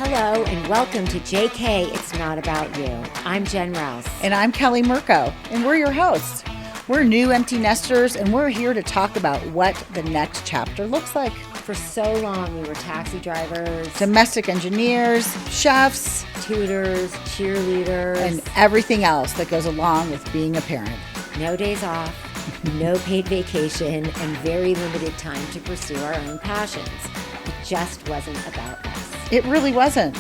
Hello and welcome to JK It's Not About You. I'm Jen Rouse. And I'm Kelly Mirko, and we're your hosts. We're new empty nesters, and we're here to talk about what the next chapter looks like. For so long, we were taxi drivers, Domestic engineers, chefs, tutors, cheerleaders, and everything else that goes along with being a parent. no days off, no paid vacation, and very limited time to pursue our own passions. It just wasn't about us. It really wasn't.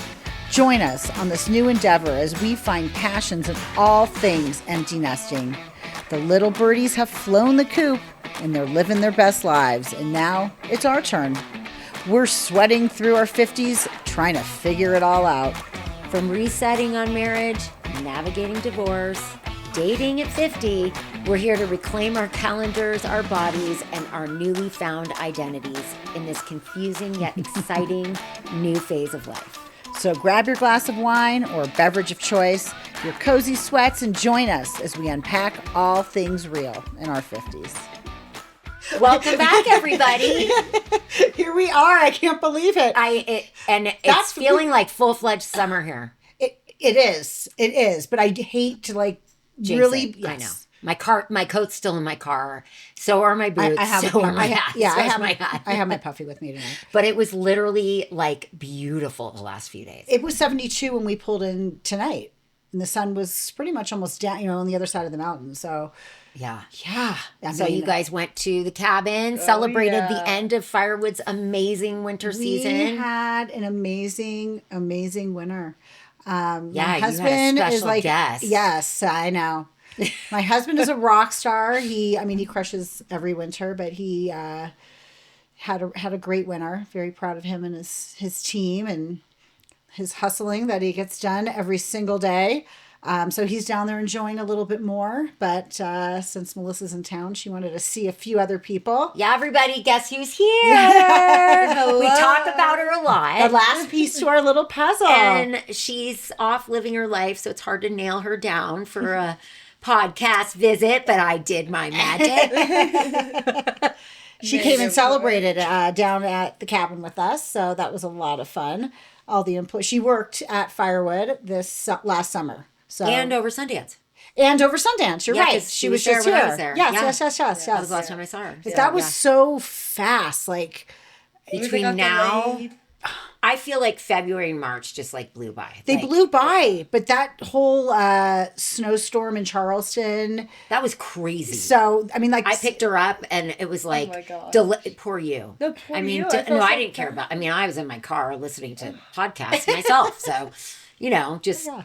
Join us on this new endeavor as we find passions in all things empty nesting. The little birdies have flown the coop and they're living their best lives, and now it's our turn. We're sweating through our 50s trying to figure it all out. From resetting on marriage, navigating divorce, dating at 50, we're here to reclaim our calendars, our bodies, and our newly found identities in this confusing yet exciting new phase of life. So grab your glass of wine or beverage of choice, your cozy sweats, and join us as we unpack all things real in our 50s. Welcome back, everybody. Here we are. I can't believe it. It's feeling like full-fledged summer here. It is. But I hate to Jinx really. it. Yes. I know. My coat's still in my car. So are my boots. I have so are my hats. Yeah, So I is have my hat. I have my puffy with me tonight. But it was literally beautiful the last few days. It was 72 when we pulled in tonight, and the sun was pretty much almost down, on the other side of the mountain. So. Yeah. So you guys went to the cabin, celebrated the end of Firewood's amazing winter season. We had an amazing winter. My husband you had a special guest. Yes, I know. My husband is a rock star. He crushes every winter, but he had a great winter. Very proud of him and his team and his hustling that he gets done every single day. So he's down there enjoying a little bit more. But since Melissa's in town, she wanted to see a few other people. Yeah, everybody, guess who's here? We talk about her a lot. The last piece to our little puzzle. And she's off living her life, so it's hard to nail her down for a podcast visit, but I did my magic. She came and celebrated down at the cabin with us, so that was a lot of fun. All the input. She worked at Firewood this last summer. So. And over Sundance. You're right. She was just there when here. I was there. Yes. That was the last time I saw her. But that was so fast. Between now, I feel like February and March just blew by. They blew by. But that whole snowstorm in Charleston. That was crazy. So, I picked her up and it was oh my God. Poor you. No, poor you. I didn't care about, I was in my car listening to podcasts myself. So, just... Yeah.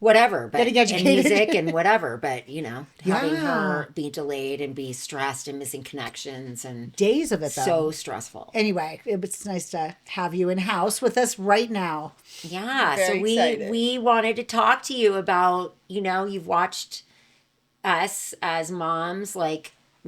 Whatever, but and music and whatever, but having her be delayed and be stressed and missing connections and days of it, though. So stressful. Anyway, it's nice to have you in house with us right now. Yeah, so we wanted to talk to you about you've watched us as moms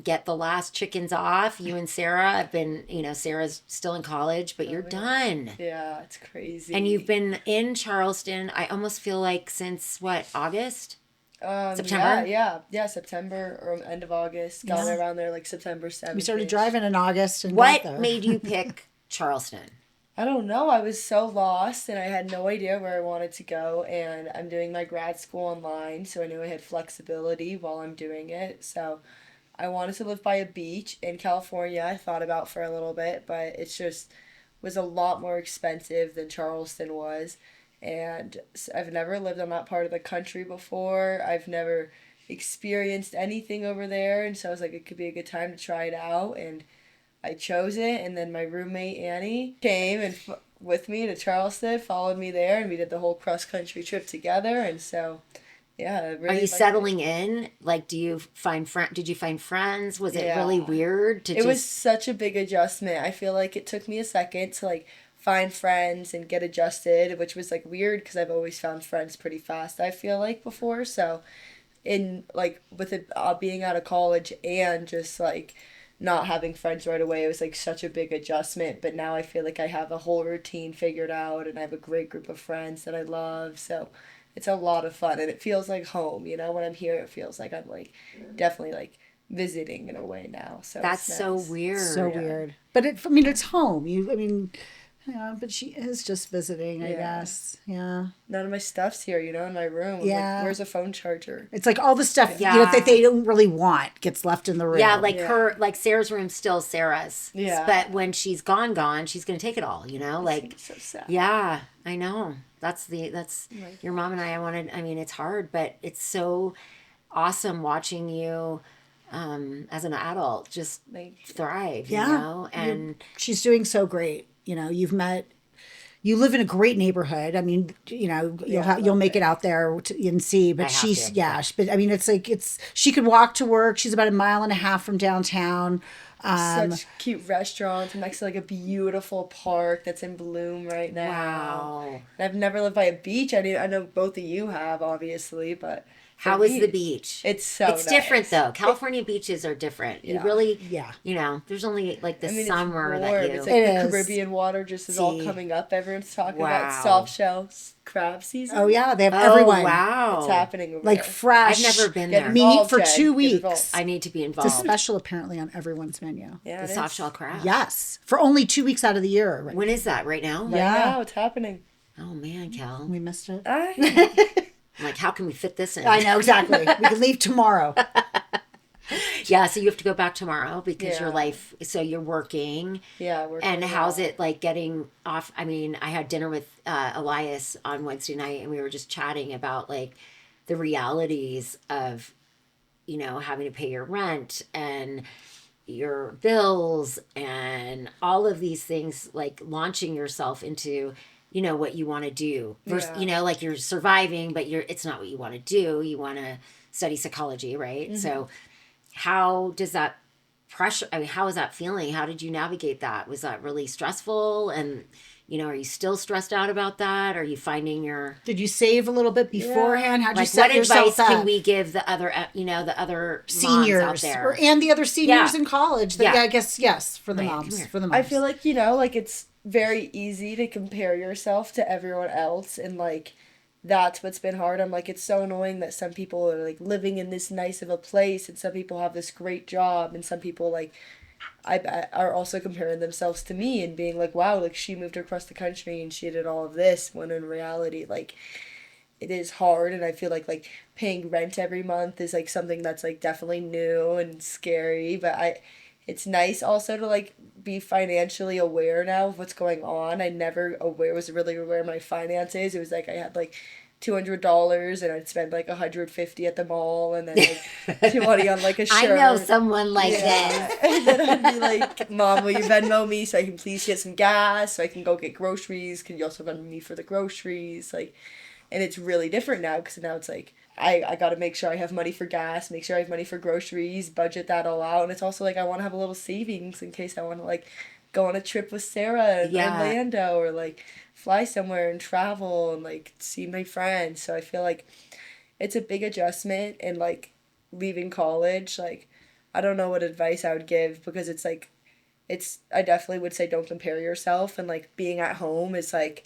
get the last chickens off. You and Sarah have been, Sarah's still in college, but you're done. Yeah, it's crazy. And you've been in Charleston, I almost feel like since August? September? Yeah, September or end of August. Got around there September 7th. We started driving in August. And what made you pick Charleston? I don't know. I was so lost and I had no idea where I wanted to go. And I'm doing my grad school online, so I knew I had flexibility while I'm doing it. So I wanted to live by a beach in California. I thought about for a little bit, but it just was a lot more expensive than Charleston was. And I've never lived on that part of the country before. I've never experienced anything over there. And so I was like, it could be a good time to try it out. And I chose it. And then my roommate, Annie, came and with me to Charleston, followed me there. And we did the whole cross-country trip together. And so... yeah, really. Are you settling in? Did you find friends? Was it really weird It was such a big adjustment. I feel like it took me a second to find friends and get adjusted, which was weird because I've always found friends pretty fast. I feel like before, so in with it being out of college and just not having friends right away, it was such a big adjustment. But now I feel like I have a whole routine figured out and I have a great group of friends that I love. So. It's a lot of fun, and it feels like home, when I'm here, it feels like I'm, definitely, visiting in a way now, so that's nice. So weird. So weird. But, it's home. Yeah, but she is just visiting, I Yeah. guess. Yeah. None of my stuff's here, in my room. I'm Yeah. like, where's a phone charger? It's like all the stuff, Yeah. that they don't really want gets left in the room. Yeah, like Yeah. like Sarah's room's still Sarah's. Yeah. But when she's gone, she's gonna take it all, Like, It's so sad. yeah, I know. That's your mom and I mean, it's hard, but it's so awesome watching you as an adult just Thank you. thrive, Yeah. and She's doing so great. You live in a great neighborhood. I mean, you'll make it out there and see, but I have she's, to. yeah, but I mean, she could walk to work. She's about 1.5 miles from downtown. Such cute restaurants next to like a beautiful park that's in bloom right now. wow. And I've never lived by a beach. I know both of you have, obviously, but for How is me, the beach? It's so It's nice. different though. California beaches are different. You really, Yeah. There's only like the I mean, summer it's that warm. you. It's like It the is. Caribbean water just is all See. coming up. Everyone's talking Wow. about soft shell crab season. Oh yeah, they have Oh everyone wow! It's happening over like there. fresh. I've never been Get there. Meaning involved, for Jen. 2 Get involved. weeks. I need to be It's involved. a special apparently on everyone's menu. Yeah, The it soft is. shell crab. Yes, for only 2 weeks out of the year. Right? When is that? Right now? Right Yeah. now, it's happening. Oh man, Cal. We missed it. I'm like, how can we fit this in? I know exactly. We can leave tomorrow. Yeah, so you have to go back tomorrow because your Yeah. life. So you're working. Yeah, we're And going how's out. it like getting off? I mean, I had dinner with Elias on Wednesday night, and we were just chatting about like the realities of, having to pay your rent and your bills and all of these things, like launching yourself into, what you want to do. Versus, Yeah. like you're surviving, but it's not what you want to do. You want to study psychology, right? So, how does that pressure? I mean, how is that feeling? How did you navigate that? Was that really stressful? And, are you still stressed out about that? Are you finding your Did you save a little bit beforehand? How'd you like set what yourself advice up? can we give the other, the other Seniors moms out there? and the other seniors Yeah. in college? Yeah. I guess yes for the Right, come moms. here. For the moms. I feel like, like it's very easy to compare yourself to everyone else, and like that's what's been hard. I'm like, it's so annoying that some people are like living in this nice of a place and some people have this great job, and some people like are also comparing themselves to me and being like, wow, like she moved across the country and she did all of this, when in reality, like it is hard. And I feel like paying rent every month is like something that's like definitely new and scary, but it's nice also to like be financially aware now of what's going on. I never was really aware of my finances. It was like I had like $200 and I'd spend like $150 at the mall, and then like $20 on like a I shirt. know someone like this. Yeah. And then I'd be like, Mom, will you Venmo me so I can please get some gas so I can go get groceries? Can you also Venmo me for the groceries? Like, and it's really different now because now it's like I got to make sure I have money for gas, make sure I have money for groceries, budget that all out. And it's also like I want to have a little savings in case I want to like go on a trip with Sarah in Yeah. Orlando, or like fly somewhere and travel and like see my friends. So I feel like it's a big adjustment, and like leaving college, like I don't know what advice I would give, because it's like I definitely would say don't compare yourself, and like being at home is like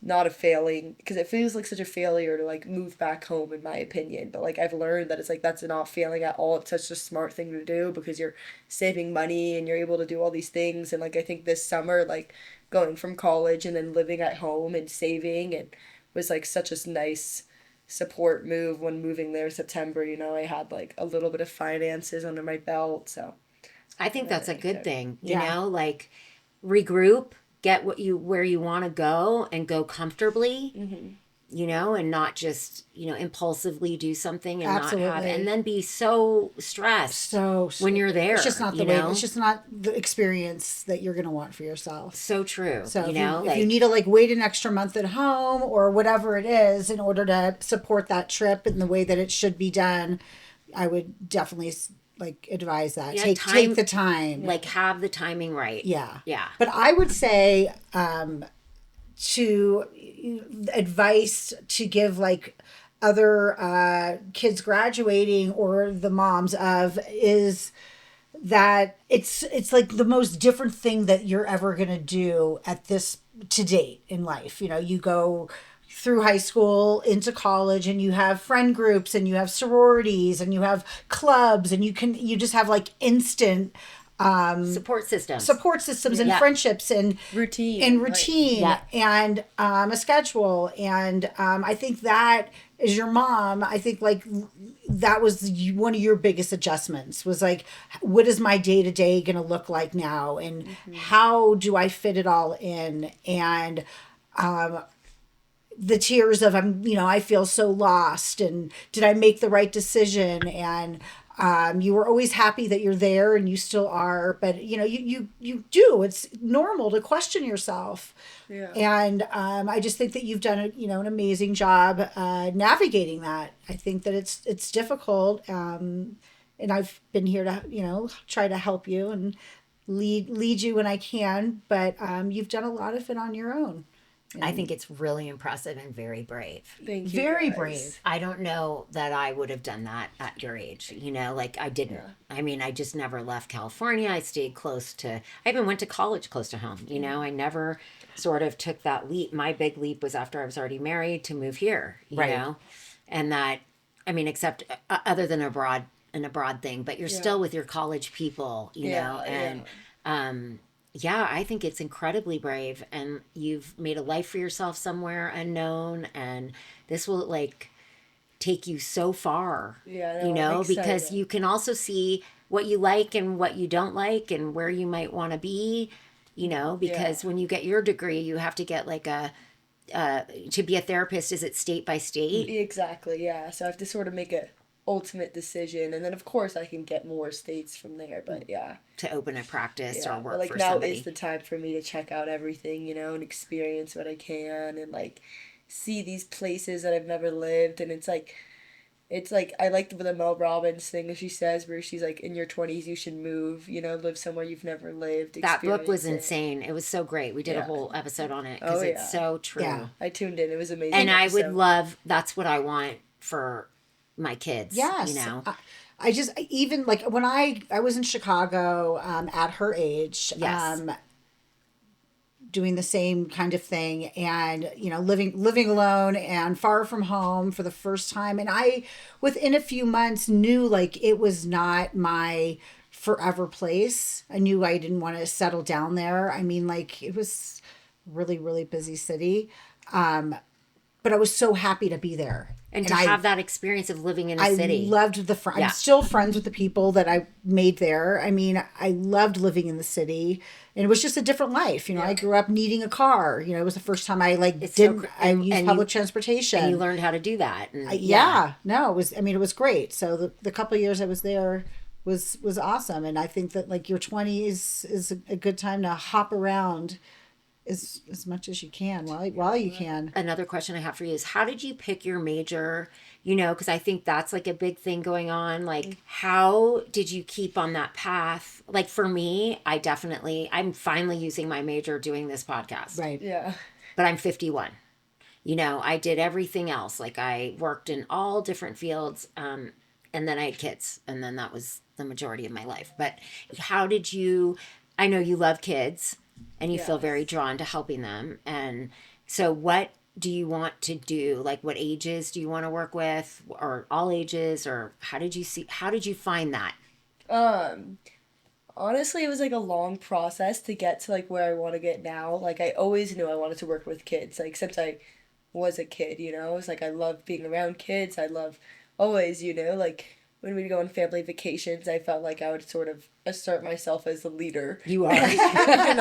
not a failing, because it feels like such a failure to like move back home in my opinion, but like I've learned that it's like that's not failing at all. It's such a smart thing to do because you're saving money and you're able to do all these things. And like I think this summer, like going from college and then living at home and saving, and was like such a nice support move when moving there in September. I had like a little bit of finances under my belt, so I think that's a good thing, Yeah. like regroup, get where you want to go and go comfortably, and not just, impulsively do something and not have, Absolutely. and then be so stressed So when you're there. it's just not the you way. know? It's just not the experience that you're going to want for yourself. So true. So if like, you need to like wait an extra month at home or whatever it is in order to support that trip in the way that it should be done, I would definitely like advise that. Yeah, Take the time. like have the timing right. Yeah. Yeah. But I would say to advice to give like other kids graduating or the moms of is that it's like the most different thing that you're ever going to do at this to date in life. You go through high school into college and you have friend groups and you have sororities and you have clubs and you just have like instant Support systems. and friendships and routine, and a schedule. And I think that as your mom, I think like that was one of your biggest adjustments was like, what is my day to day going to look like now? And how do I fit it all in? And the tears of I feel so lost, and did I make the right decision? And you were always happy that you're there, and you still are, but you do. It's normal to question yourself. Yeah. And I just think that you've done an amazing job navigating that. I think that it's difficult, and I've been here to try to help you and lead you when I can. But you've done a lot of it on your own. I think it's really impressive and very brave. Thank you. Very guys. brave. I don't know that I would have done that at your age. Like I didn't. Yeah. I mean, I just never left California. I stayed I even went to college close to home. I never sort of took that leap. My big leap was after I was already married to move here, you know? And that, I mean, except other than an abroad thing, but you're still with your college people, you know? And, yeah, I think it's incredibly brave, and you've made a life for yourself somewhere unknown, and this will like take you so far, because you can also see what you like and what you don't like and where you might want to be, because when you get your degree, you have to get like to be a therapist, is it state by state? Exactly, yeah. So I have to sort of make a ultimate decision, and then of course I can get more states from there, but to open a practice or work like for now somebody. is the time for me to check out everything, and experience what I can, and like see these places that I've never lived. And it's like I like the Mel Robbins thing she says, where she's like, in your 20s you should move, live somewhere you've never lived. That book was insane. It was so great. We did a whole episode on it because it's so true. Yeah, I tuned in. It was amazing. And I would love, that's what I want for my kids. Yes. I just, even like when I was in Chicago at her age, doing the same kind of thing, and living alone and far from home for the first time, and I within a few months knew like it was not my forever place. I knew I didn't want to settle down there. I mean, like, it was really, really busy city, but I was so happy to be there. And to have that experience of living in a city. I loved I'm still friends with the people that I made there. I mean, I loved living in the city, and it was just a different life. I grew up needing a car. It was the first time I used public transportation. And you learned how to do that. And, no, it was great. So the couple of years I was there was awesome. And I think that like your 20s is a good time to hop around as much as you can while you can. Another question I have for you is, how did you pick your major? Because I think that's like a big thing going on. Like, how did you keep on that path? Like for me, I'm finally using my major doing this podcast. Right. Yeah. But I'm 51. I did everything else. Like I worked in all different fields. And then I had kids, and then that was the majority of my life. But how did I know you love kids, and you feel very drawn to helping them. And so what do you want to do? Like, what ages do you want to work with, or all ages, or how did you find that? Honestly, it was like a long process to get to like where I want to get now. Like, I always knew I wanted to work with kids, like since I was a kid, It was like I love being around kids. I love always, like when we'd go on family vacations, I felt like I would sort of assert myself as the leader. You are. And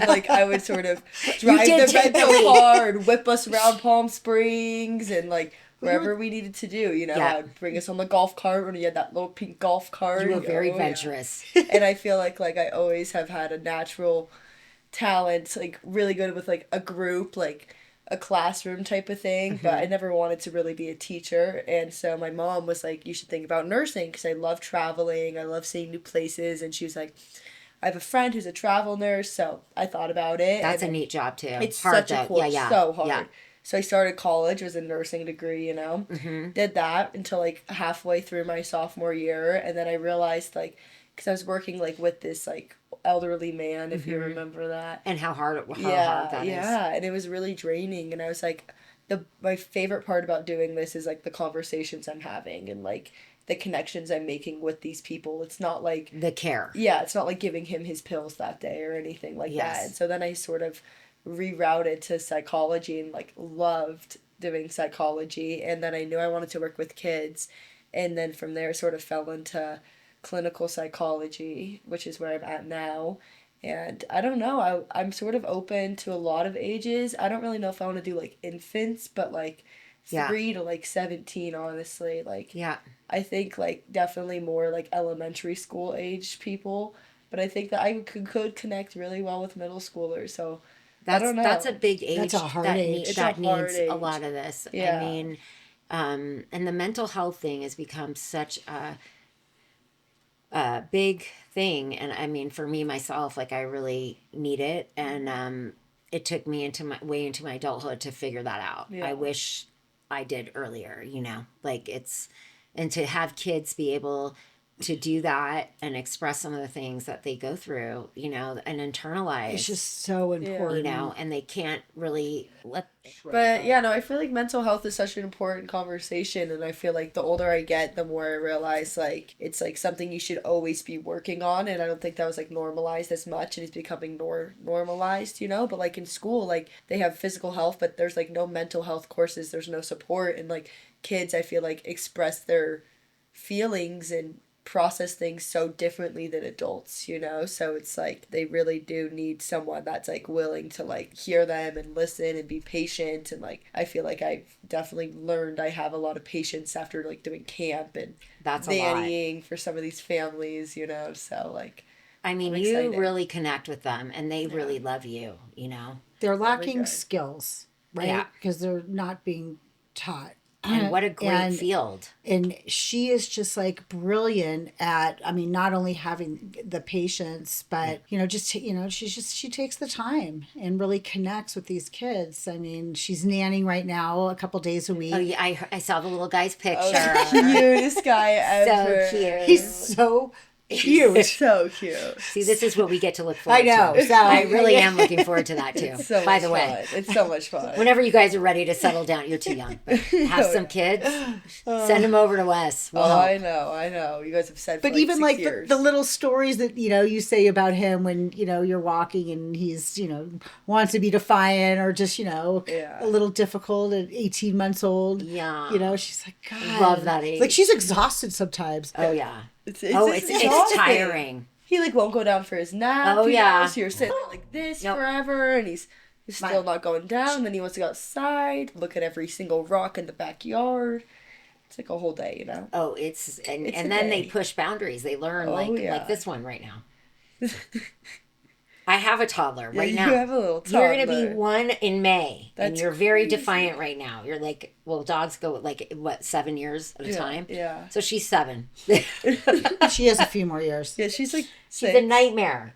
like I would sort of drive the rental car and whip us around Palm Springs and like wherever we needed to do, I would bring us on the golf cart when you had that little pink golf cart. You were very adventurous. And I feel like I always have had a natural talent, like really good with like a group, like a classroom type of thing, but I never wanted to really be a teacher. And so my mom was like, you should think about nursing, because I love traveling, I love seeing new places. And she was like, I have a friend who's a travel nurse, so I thought about it. That's a neat job too. It's hard, such a cool, so hard. Yeah. So I started college, was a nursing degree, did that until like halfway through my sophomore year. And then I realized because I was working like with this like elderly man, if you remember that. And how hard that is. Yeah, and it was really draining. And I was like, my favorite part about doing this is like the conversations I'm having and like the connections I'm making with these people. It's not like, The care. yeah, it's not like giving him his pills that day or anything like Yes. that. And so then I sort of rerouted to psychology and like loved doing psychology. And then I knew I wanted to work with kids. And then from there sort of fell into clinical psychology, which is where I'm at now. And I don't know, I'm sort of open to a lot of ages. I don't really know if I want to do like infants, but like Yeah. 3 to like 17, honestly. Like, Yeah. I think like definitely more like elementary school age people, but I think that I could connect really well with middle schoolers. So I don't know. That's a big age. That's a hard that age. It's that a hard needs a age. lot of this. Yeah. I mean, and the mental health thing has become such a big thing. And I mean, for me myself, like I really need it, and it took me into my adulthood to figure that out. Yeah. I wish I did earlier. Like and to have kids be able to do that and express some of the things that they go through, and internalize. It's just so important. And they can't really let. But yeah, no, I feel like mental health is such an important conversation, and I feel like the older I get, the more I realize like it's like something you should always be working on, and I don't think that was like normalized as much, and it's becoming more normalized, But like in school, like they have physical health, but there's like no mental health courses, there's no support, and like kids, I feel like express their feelings and process things so differently than adults, so it's like they really do need someone that's like willing to like hear them and listen and be patient. And like I feel like I've definitely learned I have a lot of patience after like doing camp and That's nannying for some of these families, so like I mean, I'm you excited. really connect with them, and they really love you. They're lacking good. skills, right? Yeah. Because they're not being taught. And what a great field. And she is just like brilliant at, I mean, not only having the patience, but, she takes the time and really connects with these kids. I mean, she's nannying right now a couple days a week. Oh yeah, I saw the little guy's picture. Oh, cutest guy ever. So cute. He's so cute. So cute. See, this is what we get to look forward to. I know. So I really am looking forward to that too. It's so By much the way, fun. It's so much fun. whenever you guys are ready to settle down, you're too young. But have some kids, send them over to us. We'll help. I know. You guys have said for But even 6 like years. the little stories that, you say about him when, you're walking and he's, wants to be defiant or just, Yeah. a little difficult at 18 months old. Yeah. She's like, God. Love that age. Like she's exhausted sometimes. Oh yeah. It's It's tiring. He like won't go down for his nap. Oh, yeah. So you're sitting there like this Nope. forever, and he's still not going down. Then he wants to go outside, look at every single rock in the backyard. It's like a whole day, Oh, it's a and then they day. push boundaries. They learn yeah. like this one right now. I have a toddler right you now. have a little You're going to toddler. be 1 in May, and That's you're very crazy. defiant right now. You're like, well, dogs go like 7 years at a time. Yeah. So she's 7. She has a few more years. Yeah, she's like She's 6. a nightmare.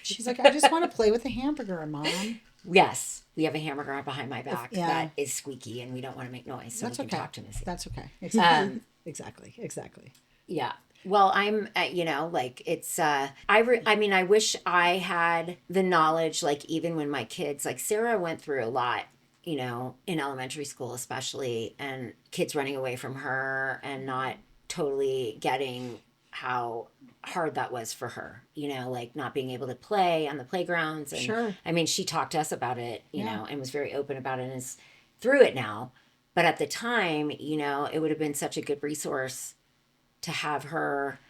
She's like, I just want to play with a hamburger, Mom. Yes, we have a hammer behind my back Yeah. that is squeaky, and we don't want to make noise, so That's we can okay. talk to Missy. That's okay. Exactly. Yeah. Well, I'm, like it's, I mean, I wish I had the knowledge, like even when my kids, like Sarah went through a lot, in elementary school, especially, and kids running away from her and not totally getting how hard that was for her, like not being able to play on the playgrounds. And Sure. I mean, she talked to us about it, Yeah. and was very open about it and is through it now. But at the time, it would have been such a good resource to have her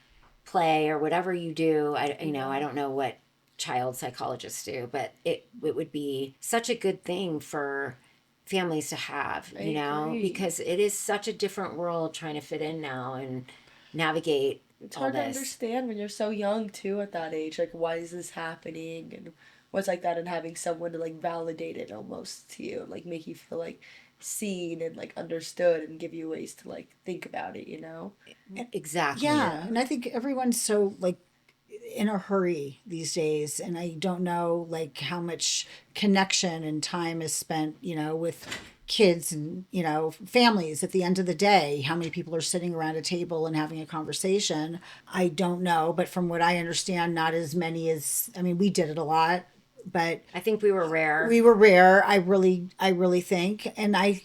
play or whatever you do. I don't know what child psychologists do, but it would be such a good thing for families to have, I agree. because it is such a different world trying to fit in now and navigate It's all hard to this. understand when you're so young too at that age. Like, why is this happening and what's like that, and having someone to like validate it almost to you, like make you feel like seen and like understood and give you ways to like think about it. Exactly. Yeah. And I think everyone's so like in a hurry these days. And I don't know like how much connection and time is spent, with kids and, families at the end of the day. How many people are sitting around a table and having a conversation? I don't know. But from what I understand, not as many as, I mean, we did it a lot but I think we were rare. we were rare. I really think, and I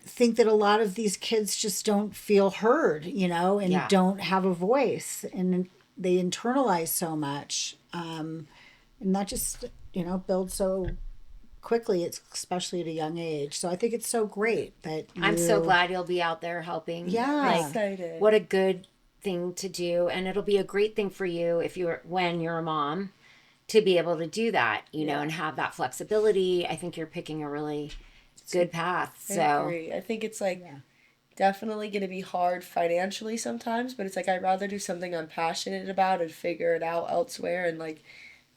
think that a lot of these kids just don't feel heard, and Yeah. don't have a voice, and they internalize so much, and that just builds so quickly. It's especially at a young age. So I think it's so great that I'm so glad you'll be out there helping. Yeah. Excited. What a good thing to do, and it'll be a great thing for you when you're a mom to be able to do that, and have that flexibility. I think you're picking a really good path. I So agree. I think it's like definitely going to be hard financially sometimes, but it's like I'd rather do something I'm passionate about and figure it out elsewhere and like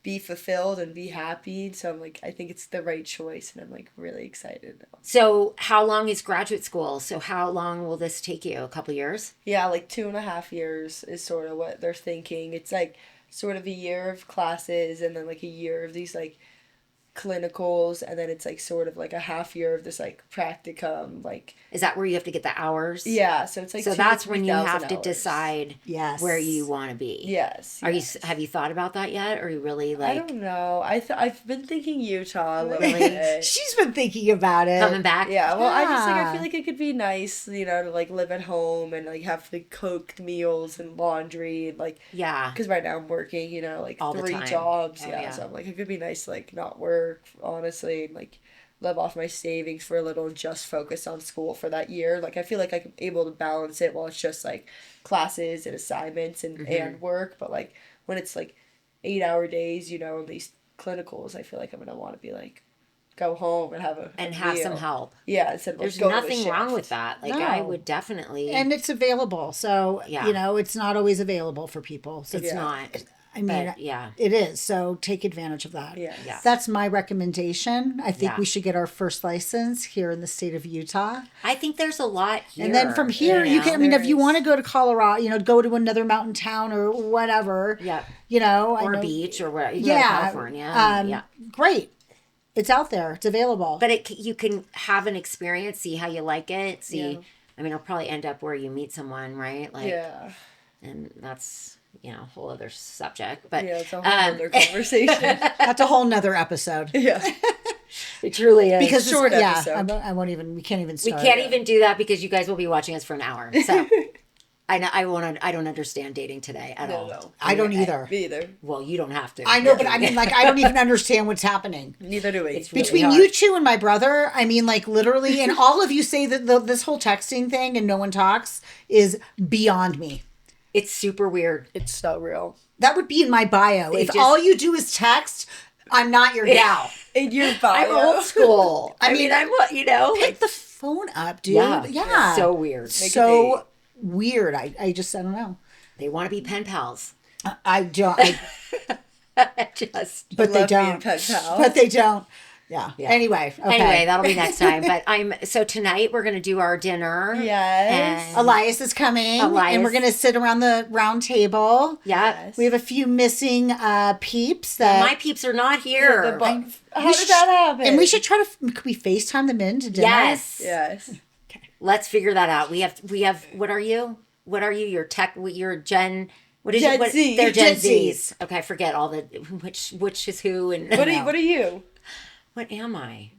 be fulfilled and be happy. So I'm like, I think it's the right choice, and I'm like really excited now. So how long is graduate school? So how long will this take you? A couple years? Yeah, like 2.5 years is sort of what they're thinking. It's like sort of a year of classes and then like a year of these like clinicals, and then it's like sort of like a half year of this like practicum, like Is that where you have to get the hours? yeah. So it's like So 2,000 to that's when you 3,000 have to hours. decide Yes. where you want to be. Yes. Are yes. you? Have you thought about that yet? Or are you really I like don't know. I've been thinking Utah a little Really? bit. She's been thinking about it. coming back? Yeah, well, I just like I Yeah. feel like it could be nice, to like live at home and like have the cooked meals and laundry and like Yeah. because right now I'm working, like All the 3 time. jobs. Oh, Yeah, yeah. so I'm like it could be nice to like not work honestly and like live off my savings for a little and just focus on school for that year. Like I feel like I'm able to balance it while it's just like classes and assignments and work, but like when it's like 8-hour days, and these clinicals, I feel like I'm gonna want to be like go home and have a Have some meal. help. Yeah, instead of like, There's go to a nothing wrong shift. with that. Like I No. would definitely. And it's available. So, Yeah. it's not always available for people. So it's not. I mean, But yeah. it is. So take advantage of that. Yeah. Yeah. That's my recommendation. I think Yeah. we should get our first license here in the state of Utah. I think there's a lot here. And then from here, you can, I mean, there if you is. want to go to Colorado, go to another mountain town or whatever, Yeah. I Or a know- beach or where you go to Yeah. California. Yeah. Great. It's out there. It's available. But you can have an experience, see how you like it. See, Yeah. I mean, it'll probably end up where you meet someone, right? Like, Yeah. and that's a whole other subject. But Yeah, it's a whole other conversation. That's a whole nother episode. Yeah. it truly is. Because Short yeah, episode. I won't even, we can't even we start. can't even do that because you guys will be watching us for an hour. So I don't understand dating today at all. No. I don't either. Me either. Well, you don't have to. I know, but I mean, like, I don't even understand what's happening. Neither do we. It's really Between hard. you two and my brother, I mean, like, literally, and all of you say that this whole texting thing and no one talks is beyond me. It's super weird. It's so real. That would be in my bio. If just- all you do is text, I'm not your gal. In your bio. I'm old school. I mean, I'm what Pick the phone up, dude. yeah, Yeah. so weird. Make a So weird. I don't know. They want to be pen pals. I don't. Just But they Love being don't. pen pal. But they don't. Yeah. Yeah. Anyway. Okay. anyway, that'll be next time. But so tonight we're gonna do our dinner. Yes. And Elias is coming, Elias. and we're gonna sit around the round table. yeah, We have a few missing peeps that. my peeps are not here. How did that happen? and we should try to. Could we FaceTime them in to dinner? Yes. Yes. Let's figure that out. We have. What are you? What are you? You're tech. You're Gen. What is Gen it? What, Z. They're Gen Gen Zs. Zs. Okay, I forget all the which is who and What are you? what am I?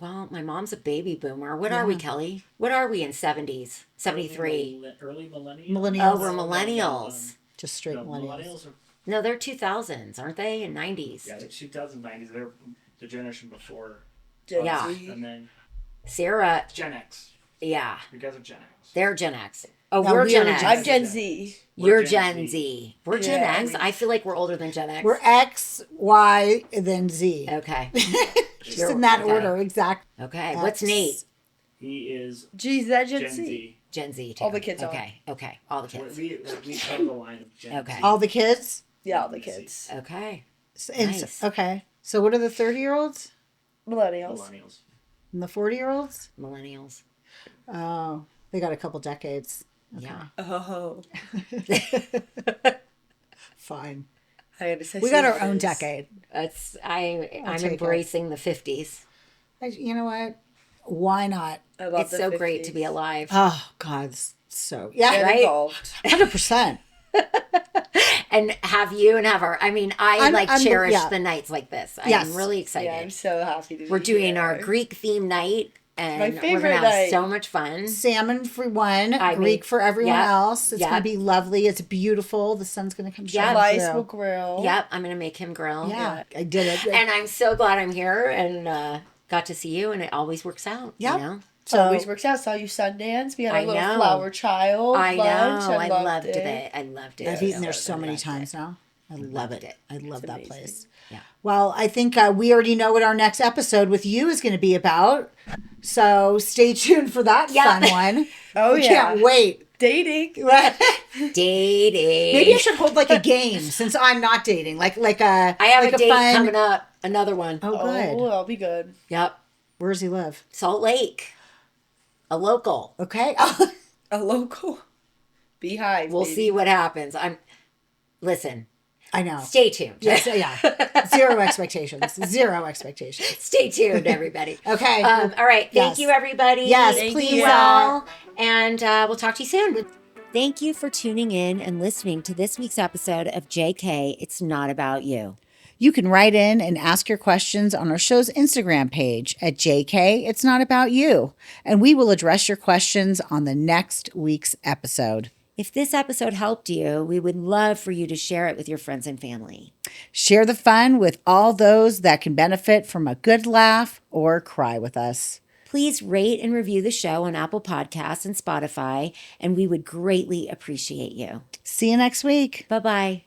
Well, my mom's a baby boomer. What are we, Kelly? What are we in 70s? 73. Early millennials. Millennials. Oh, we're millennials. Just straight No, millennials. millennials are No, they're 2000s, aren't they? And 90s. yeah, the 2090s. They're the generation before, Gen Yeah. Z. and then Sarah, Gen X. yeah, You guys are Gen X. they're Gen X. Oh, No, we're we Gen are X. Gen I'm Gen Z. You're We're Gen Gen Z. Z. We're Gen Yeah. X. I feel like we're older than Gen X. We're X, Y, and then Z. okay. Just in that okay. order, exact. Okay. What's X. Nate? He is Geez, that Gen, Gen Z. Z. Gen Z too. All the kids are. Okay. Okay. All the kids. We cover the line of Gen Okay. Z. All the kids. Yeah, all the kids. Okay. It's, Nice. okay. So what are the 30-year-olds Millennials. Millennials. and the 40-year-olds? Millennials. Oh, they got a couple decades. Yeah. Oh. Fine. I had to say We got our serious. own decade. I'm take it. embracing the 50s. You know what? Why not? I love It's the so great to 50s. be alive. Oh God, so Get yeah, Right? involved. 100%. and have you and have our, I mean, I cherish yeah. the nights like this. Yes. I'm really excited. Yeah, I'm so happy to We're be doing here. our Greek theme night, and My we're favorite gonna have night. so much fun. Salmon for one, I Greek mean, for everyone yep, else. It's yep. going to be lovely. It's beautiful. The sun's going to come Yep. shining Lice through. will grill. Yep, I'm gonna make him grill. Yeah, I did it. And I'm so glad I'm here and got to see you, and it always works out. Yep. You know? So always works out. Saw you Sundance. We had I a little know. flower child I lunch. know. I loved it. it. I loved it. I've eaten there So so many loved times it. now. I love Loved it. it. I love that amazing. place. Yeah. Well, I think we already know what our next episode with you is going to be about. So stay tuned for that Yeah. fun one. Oh, we yeah. can't wait. Dating. Dating. Maybe I should hold like a game since I'm not dating. Like a I have like a date fun... coming up. Another one. Oh, good. Oh, I'll be good. Yep. Where does he live? Salt Lake. A local. Okay. A local beehive. We'll baby. see what happens. Listen. I know. Stay tuned. Yes, yeah. Zero expectations. Zero expectations. Stay tuned, everybody. Okay. All right. Thank Yes. you, everybody. Yes, Thank please. you. Well, and we'll talk to you soon. Thank you for tuning in and listening to this week's episode of JK, It's Not About You. You can write in and ask your questions on our show's Instagram page at JK It's Not About You, and we will address your questions on the next week's episode. If this episode helped you, we would love for you to share it with your friends and family. Share the fun with all those that can benefit from a good laugh or cry with us. Please rate and review the show on Apple Podcasts and Spotify, and we would greatly appreciate you. See you next week. Bye-bye.